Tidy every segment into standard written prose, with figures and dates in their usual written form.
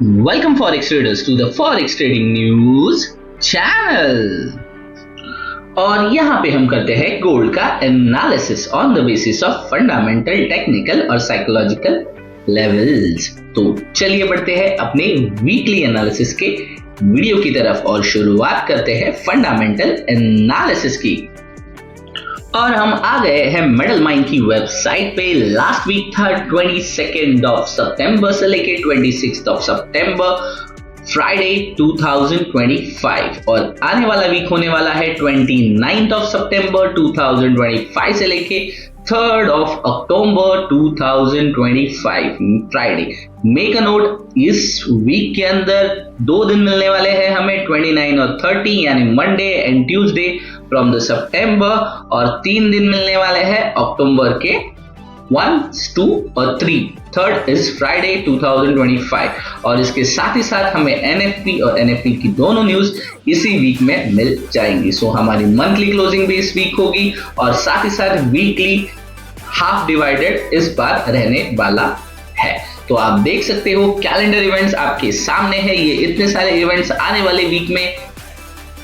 Welcome Forex traders to the Forex Trading News channel। और यहाँ पे हम करते हैं गोल्ड का analysis on the basis of fundamental, technical और साइकोलॉजिकल लेवल्स। तो चलिए बढ़ते हैं अपने वीकली एनालिसिस के वीडियो की तरफ और शुरुआत करते हैं फंडामेंटल एनालिसिस की। और हम आ गए हैं मेडल माइन की वेबसाइट पे। लास्ट वीक था 22 सितंबर से लेके 26 सितंबर, फ्राइडे 2025, और आने वाला वीक होने वाला है 29 सितंबर 2025 से लेके 3 अक्टूबर 2025 फ्राइडे। मेक अ नोट, इस वीक के अंदर 2 दिन मिलने वाले हैं हमें, 29 और 30, यानी Monday and Tuesday from the सितंबर, और 3 दिन मिलने वाले हैं अक्टूबर के 1, 2 और 3। थर्ड इज फ्राइडे 2025, और इसके साथ ही साथ हमें एनएफपी और एनएफपी की दोनों न्यूज इसी वीक में मिल जाएंगी। सो हमारी मंथली क्लोजिंग भी इस वीक होगी और साथ ही साथ वीकली हाफ डिवाइडेड इस बार रहने वाला है। तो आप देख सकते हो कैलेंडर इवेंट्स आपके सामने है। ये इतने सारे इवेंट्स आने वाले वीक में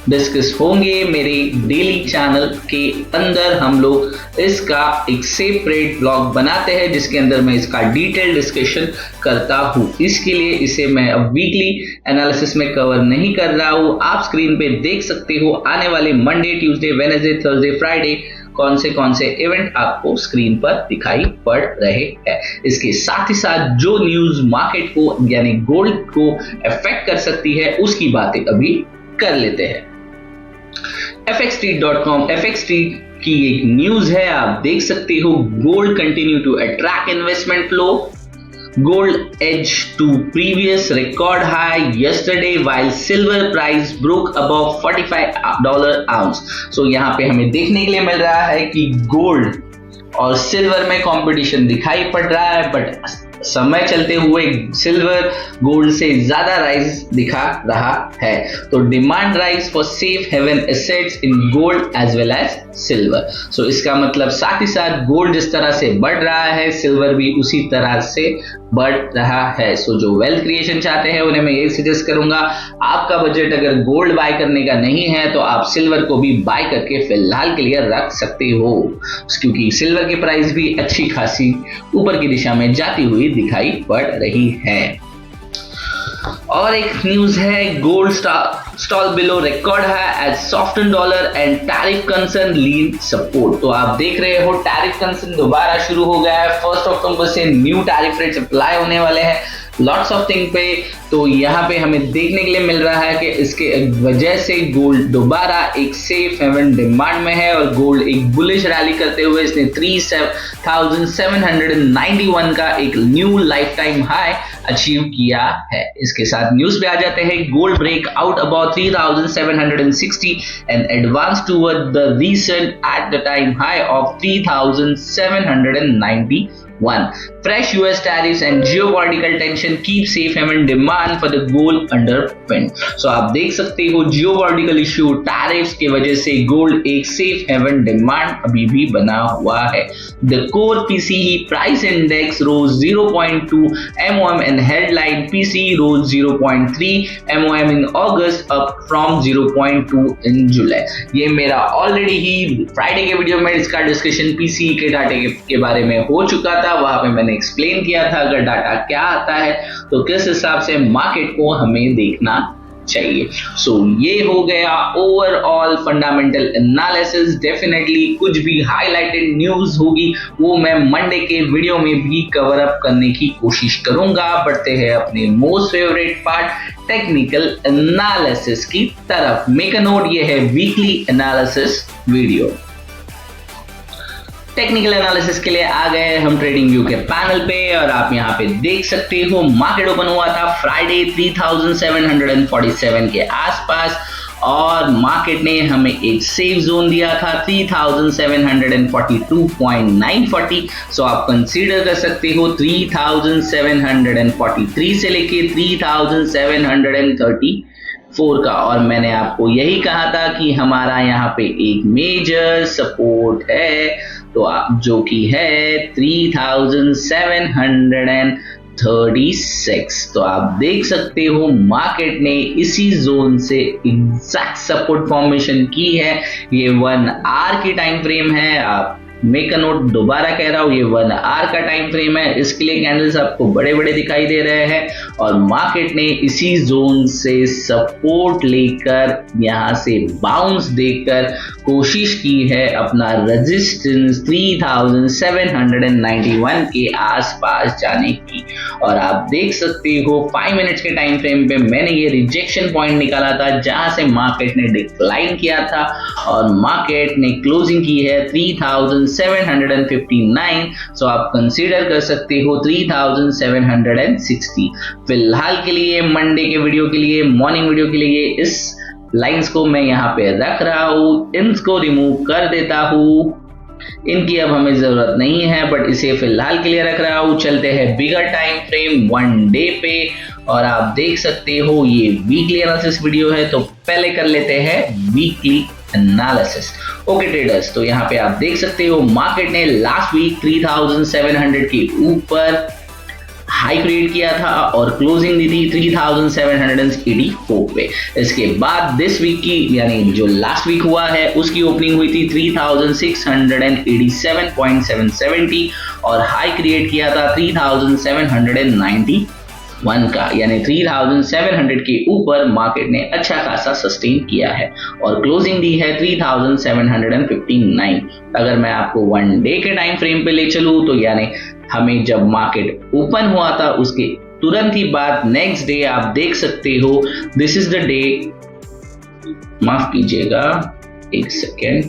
डिस्कस होंगे मेरे डेली चैनल के अंदर। हम लोग इसका एक सेपरेट ब्लॉग बनाते हैं जिसके अंदर मैं इसका डिटेल डिस्कशन करता हूँ। इसके लिए इसे मैं अब वीकली एनालिसिस में कवर नहीं कर रहा हूँ। आप स्क्रीन पे देख सकते हो आने वाले Monday, Tuesday, Wednesday, Thursday, Friday कौन से इवेंट आपको स्क्रीन पर दिखाई पड़ रहे हैं। इसके साथ ही साथ जो न्यूज मार्केट को यानी गोल्ड को अफेक्ट कर सकती है उसकी बातें अभी कर लेते हैं। FXTrade.com की एक न्यूज है, आप देख सकते हो। Gold continue to attract investment flow. Gold edged to previous record high yesterday while silver price broke above $45 ounce. So यहाँ पे हमें देखने के लिए मिल रहा है कि गोल्ड और सिल्वर में कंपटीशन दिखाई पड़ रहा है, बट समय चलते हुए सिल्वर गोल्ड से ज्यादा राइज दिखा रहा है। तो demand rise for safe haven assets in gold as well as silver. So इसका मतलब साथ ही साथ गोल्ड जिस तरह से बढ़ रहा है, सिल्वर भी उसी तरह से बढ़ रहा है। सो जो वेल्थ क्रिएशन चाहते हैं उन्हें मैं ये सजेस्ट करूंगा, आपका बजट अगर गोल्ड बाय करने का नहीं है तो आप सिल्वर को भी बाय करके फिलहाल के लिए रख सकते हो, क्योंकि सिल्वर की प्राइस भी अच्छी खासी ऊपर की दिशा में जाती हुई दिखाई पड़ रही है। और एक न्यूज है, गोल्ड स्टॉल बिलो रिकॉर्ड है as soften dollar and tariff concern lead support. तो आप देख रहे हो टैरिफ कंसर्न दोबारा शुरू हो गया है। 1 अक्टूबर से न्यू टैरिफ रेट्स अप्लाई होने वाले हैं लॉट्स ऑफ थिंग पे। तो यहाँ पे हमें देखने के लिए मिल रहा है कि इसके वजह से गोल्ड दोबारा एक सेफ हेवन डिमांड में है, और गोल्ड एक बुलिश रैली करते हुए इसने 3791 का एक new life time high achieve किया है। इसके साथ न्यूज पे आ जाते हैं, gold break out about 3760 and advance toward the recent at the time high of 3791। Fresh US tariffs and geopolitical tension keep safe haven demand for the gold underpinned. So आप देख सकते हो geopolitical issue, tariffs की वजह से gold एक safe haven demand अभी भी बना हुआ है। The core PCE price index rose 0.2 MOM and headline PCE rose 0.3 MOM in August, up from 0.2 in July. ये मेरा ऑलरेडी ही फ्राइडे के वीडियो में इसका डिस्कशन PCE के डाटे के बारे में हो चुका था। वहां पे मैंने एक्सप्लेन किया था अगर डाटा क्या आता है तो किस हिसाब से मार्केट को हमें देखना चाहिए। सो ये हो गया ओवरऑल फंडामेंटल एनालिसिस। डेफिनेटली कुछ भी हाईलाइटेड न्यूज होगी वो मैं मंडे के वीडियो में भी कवर अप करने की कोशिश करूंगा। बढ़ते हैं अपने most favourite part technical analysis की तरफ। मेक अ नोट, ये है weekly analysis video. Technical analysis के लिए आ गए हम ट्रेडिंग व्यू के पैनल पे, और आप यहाँ पे देख सकते हो मार्केट ओपन हुआ था फ्राइडे 3747 के आसपास, और मार्केट ने हमें एक सेफ जोन दिया था 3742.940। सो आप कंसीडर कर सकते हो 3743 से लेके 3734 का। और मैंने आपको यही कहा था कि हमारा यहाँ पे एक मेजर सपोर्ट है, तो जो कि है 3700 36। तो आप देख सकते हो मार्केट ने इसी जोन से एग्जैक्ट सपोर्ट फॉर्मेशन की है। ये 1 आवर की टाइम फ्रेम है। आप मेक अ नोट, दोबारा कह रहा हूं, ये 1 आवर का टाइम फ्रेम है। इसके लिए कैंडल्स आपको बड़े बड़े दिखाई दे रहे हैं और मार्केट ने इसी जोन से सपोर्ट लेकर यहां से बाउंस देकर कोशिश की है अपना रेजिस्टेंस 3791 के आसपास जाने की। और आप देख सकते हो 5 मिनट्स के टाइम फ्रेम पे मैंने ये रिजेक्शन पॉइंट निकाला था जहां से मार्केट ने डिक्लाइन किया था और मार्केट ने क्लोजिंग की है 3759। सो आप कंसीडर कर सकते हो 3760। फिलहाल के लिए मंडे के वीडियो के लिए, मॉर्निंग वीडियो के लिए इस लाइंस को मैं यहाँ पे रख रहा हूँ, इनको रिमूव कर देता हूँ। इनकी अब हमें जरूरत नहीं है, बट इसे फिलहाल के लिए रख रहा हूँ। चलते हैं बिगर टाइम फ्रेम 1 डे पे और आप देख सकते हो ये वीकली एनालिसिस वीडियो है, तो पहले कर लेते हैं वीकली एनालिसिस। ओके ट्रेडर्स, तो यहाँ पे आप देख सकते हो मार्केट ने लास्ट वीक 3700 के ऊपर हाई क्रिएट किया था और क्लोजिंग दी थी 3784 पे। इसके बाद दिस वीक की यानी जो लास्ट वीक हुआ है उसकी ओपनिंग हुई थी 3687.770 और हाई क्रिएट किया था 3791 का, यानी 3700 के ऊपर मार्केट ने अच्छा खासा सस्टेन किया है और क्लोजिंग दी है 3759। अगर मैं आपको 1 डे के टाइम फ्रेम पे ले चलूं तो यानी हमें जब मार्केट ओपन हुआ था उसके तुरंत ही बाद नेक्स्ट डे आप देख सकते हो, दिस इज द डे, माफ कीजिएगा एक सेकेंड,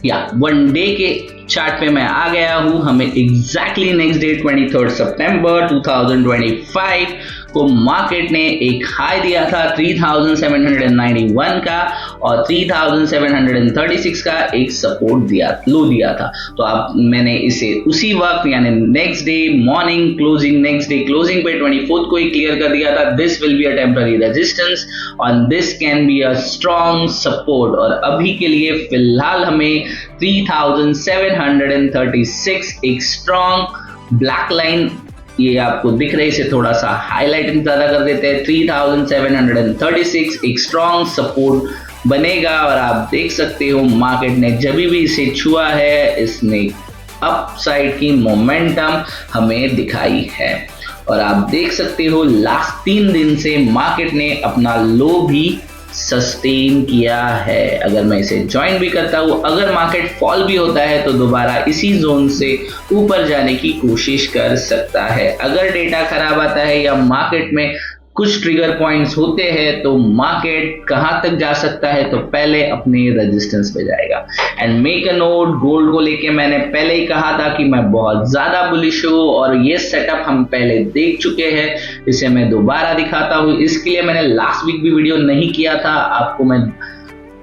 या 1 डे के चार्ट पे मैं आ गया हूं। हमें एग्जैक्टली नेक्स्ट डे 23 सितंबर 2025 को मार्केट ने एक हाई दिया था 3791 का और 3736 का एक सपोर्ट दिया, लो दिया था। तो आप मैंने इसे उसी वक्त यानी next day morning closing, next day closing पे 24 को ही क्लियर कर दिया था। This will be a temporary resistance और this can be a strong support. और अभी के लिए फिलहाल हमें 3736 एक स्ट्रॉन्ग ब्लैक लाइन, ये आपको दिख रही, इसे थोड़ा सा हाईलाइट ज्यादा कर देते हैं, 3736 एक स्ट्रॉन्ग सपोर्ट बनेगा। और आप देख सकते हो मार्केट ने जब भी इसे छुआ है इसने अपसाइड की मोमेंटम हमें दिखाई है। और आप देख सकते हो लास्ट 3 दिन से मार्केट ने अपना लो भी सस्टेन किया है। अगर मैं इसे ज्वाइन भी करता हूं, अगर मार्केट फॉल भी होता है तो दोबारा इसी जोन से ऊपर जाने की कोशिश कर सकता है। अगर डेटा खराब आता है या मार्केट में कुछ ट्रिगर पॉइंट्स होते हैं तो मार्केट कहां तक जा सकता है, तो पहले अपने रेजिस्टेंस पे जाएगा। And make a note, gold को लेके मैंने पहले ही कहा था कि मैं बहुत ज्यादा बुलिश हूं और ये सेटअप हम पहले देख चुके हैं, इसे मैं दोबारा दिखाता हूं। इसके लिए मैंने लास्ट वीक भी वीडियो नहीं किया था, आपको मैं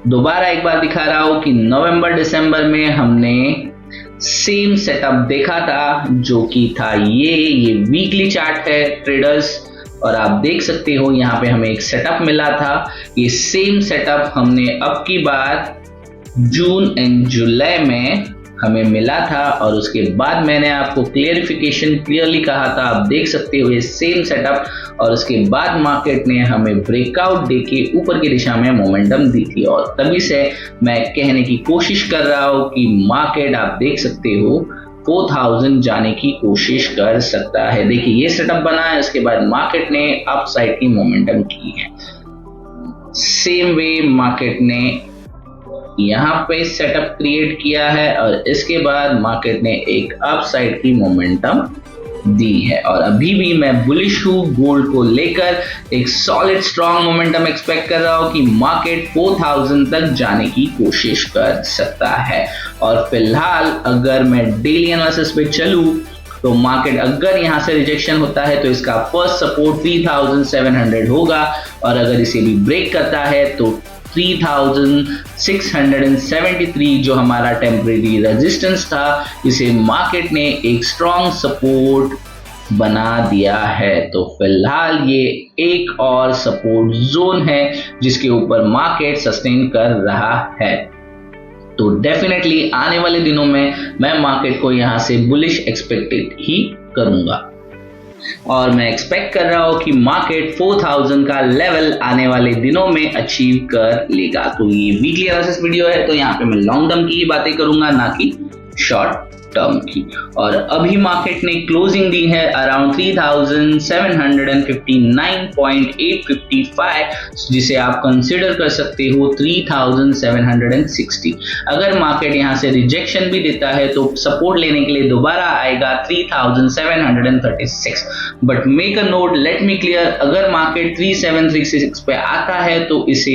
दोबारा एक बार दिखा रहा हूं कि नवंबर दिसंबर में हमने सेम सेटअप देखा था, जो कि था ये वीकली चार्ट है ट्रेडर्स। और आप देख सकते हो यहाँ पे हमें एक सेटअप मिला था, ये सेम सेटअप हमने अब की बार जून एंड जुलाई में हमें मिला था और उसके बाद मैंने आपको क्लियरली कहा था, आप देख सकते हो ये सेम सेटअप। और उसके बाद मार्केट ने हमें ब्रेकआउट देके ऊपर की दिशा में मोमेंटम दी थी और तभी से मैं कहने की कोशिश कर रहा हूं कि मार्केट आप देख सकते हो 4000 जाने की कोशिश कर सकता है। देखिए ये सेटअप बना है, इसके बाद मार्केट ने अपसाइड की मोमेंटम की है। सेम वे मार्केट ने यहाँ पे सेटअप क्रिएट किया है और इसके बाद मार्केट ने एक अपसाइड की मोमेंटम दी है। और अभी भी मैं बुलिश हूँ गोल्ड को लेकर, एक सॉलिड स्ट्रॉन्ग मोमेंटम एक्सपेक्ट कर रहा हूँ कि मार्केट 4000 तक जाने की कोशिश कर सकता है। और फिलहाल अगर मैं डेली एनालिसिस पे चलूँ तो मार्केट अगर यहाँ से रिजेक्शन होता है तो इसका फर्स्ट सपोर्ट 3700 होगा और अगर इसे भी ब्रेक करता है तो 3673 जो हमारा टेम्परेरी रेजिस्टेंस था, इसे मार्केट ने एक स्ट्रॉन्ग सपोर्ट बना दिया है। तो फिलहाल ये एक और सपोर्ट जोन है जिसके ऊपर मार्केट सस्टेन कर रहा है। तो डेफिनेटली आने वाले दिनों में मैं मार्केट को यहाँ से बुलिश एक्सपेक्टेड ही करूंगा और मैं एक्सपेक्ट कर रहा हूं कि मार्केट 4000 का लेवल आने वाले दिनों में अचीव कर लेगा। तो ये वीकली एनालिसिस वीडियो है, तो यहाँ पे मैं लॉन्ग टर्म की ही बातें करूंगा, ना कि शॉर्ट टर्म की। और अभी मार्केट ने क्लोजिंग दी है अराउंड 3759.855, जिसे आप कंसिडर कर सकते हो 3760। अगर मार्केट यहां से रिजेक्शन भी देता है तो सपोर्ट लेने के लिए दोबारा आएगा 3736। But make a note, let me clear, अगर मार्केट 3736 पे आता है तो इस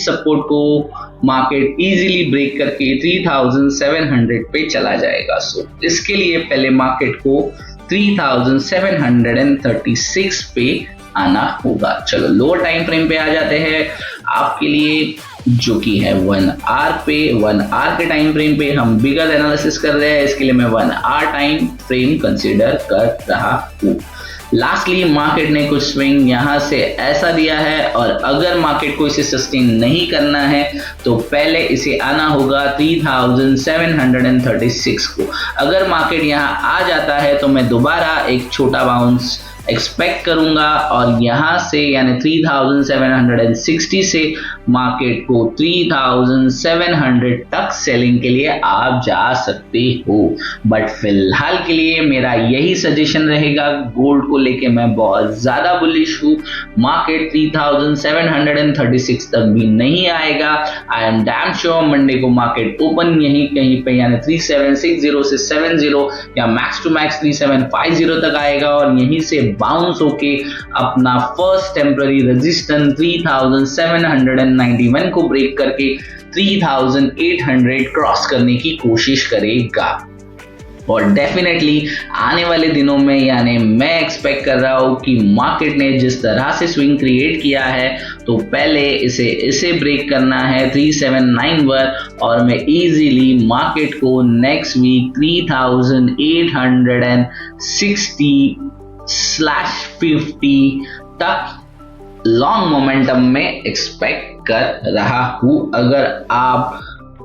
सपोर्ट को मार्केट इजीली ब्रेक करके 3700 पे चला जाएगा। सो इसके लिए पहले मार्केट को 3736 पे आना होगा। चलो लोअर टाइम फ्रेम पे आ जाते हैं आपके लिए, जो कि है 1 आवर पे। 1 आवर के टाइम फ्रेम पे हम बिगर एनालिसिस कर रहे हैं, इसके लिए मैं 1 आवर टाइम फ्रेम कंसीडर कर रहा हूँ। लास्टली मार्केट ने कुछ स्विंग यहां से ऐसा दिया है और अगर मार्केट को इसे सस्टेन नहीं करना है तो पहले इसे आना होगा 3736 को। अगर मार्केट यहां आ जाता है तो मैं दोबारा एक छोटा बाउंस एक्सपेक्ट करूंगा और यहां से यानी 3760 से मार्केट को 3700 तक सेलिंग के लिए आप जा सकते हो। बट फिलहाल के लिए मेरा यही सजेशन रहेगा, गोल्ड को लेके मैं बहुत ज्यादा बुलिश हूँ। मार्केट 3736 तक भी नहीं आएगा। I am damn sure Monday को मार्केट ओपन यहीं कहीं पे यानी 3760 से 70 या मैक्स टू मैक्स 3750 तक आएगा और यहीं से बाउंस होके अपना फर्स्ट टेम्पररी रेजिस्टेंस 3791 को ब्रेक करके 3800 क्रॉस करने की कोशिश करेगा। और डेफिनेटली आने वाले दिनों में यानी मैं एक्सपेक्ट कर रहा हूं कि मार्केट ने जिस तरह से स्विंग क्रिएट किया है तो पहले इसे ब्रेक करना है 379 और मैं इजीली मार्केट को नेक्स्ट वीक 3860/50 तक लॉन्ग मोमेंटम में एक्सपेक्ट कर रहा हूं अगर आप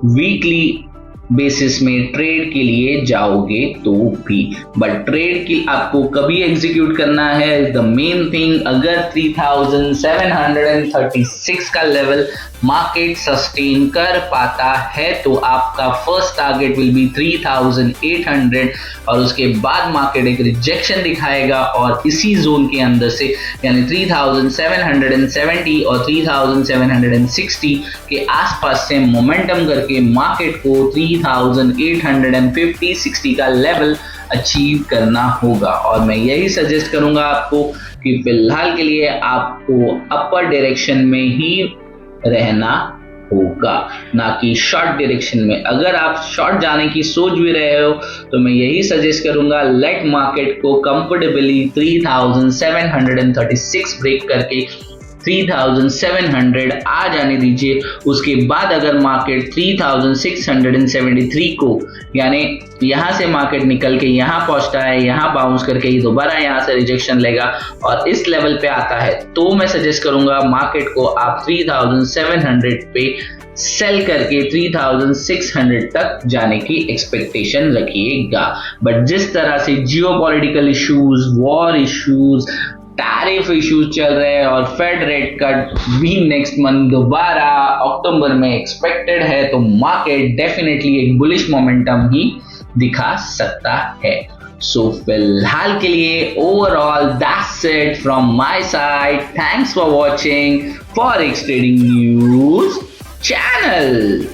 वीकली बेसिस में ट्रेड के लिए जाओगे तो भी। बट ट्रेड की आपको कभी एग्जीक्यूट करना है, द मेन थिंग, अगर 3736 का लेवल मार्केट सस्टेन कर पाता है तो आपका फर्स्ट टारगेट विल बी 3800 और उसके बाद मार्केट एक रिजेक्शन दिखाएगा और इसी जोन के अंदर से यानी 3770 और 3760 के आसपास से मोमेंटम करके मार्केट को 3850-60 का लेवल अचीव करना होगा। और मैं यही सजेस्ट करूंगा आपको कि फिलहाल के लिए आपको अपर डायरेक्शन में ही रहना होगा, ना कि शॉर्ट डायरेक्शन में। अगर आप शॉर्ट जाने की सोच भी रहे हो तो मैं यही सजेस्ट करूंगा, लेट मार्केट को कंफर्टेबली 3736 ब्रेक करके 3700 आ जाने दीजिए। उसके बाद अगर मार्केट 3673 को यानी यहां से मार्केट निकल के यहां पहुंचता है, यहां बाउंस करके ही दोबारा यहां से रिजेक्शन लेगा और इस लेवल पे आता है तो मैं सजेस्ट करूंगा मार्केट को आप 3700 पे सेल करके 3600 तक जाने की एक्सपेक्टेशन रखिएगा। बट जिस तरह से geopolitical issues, war issues, tariff issues चल रहे हैं और फेड रेट कट भी नेक्स्ट मंथ दोबारा अक्टूबर में एक्सपेक्टेड है तो मार्केट डेफिनेटली एक बुलिश मोमेंटम ही दिखा सकता है। सो फिलहाल के लिए overall that's it from my side. Thanks for watching forex trading news channel.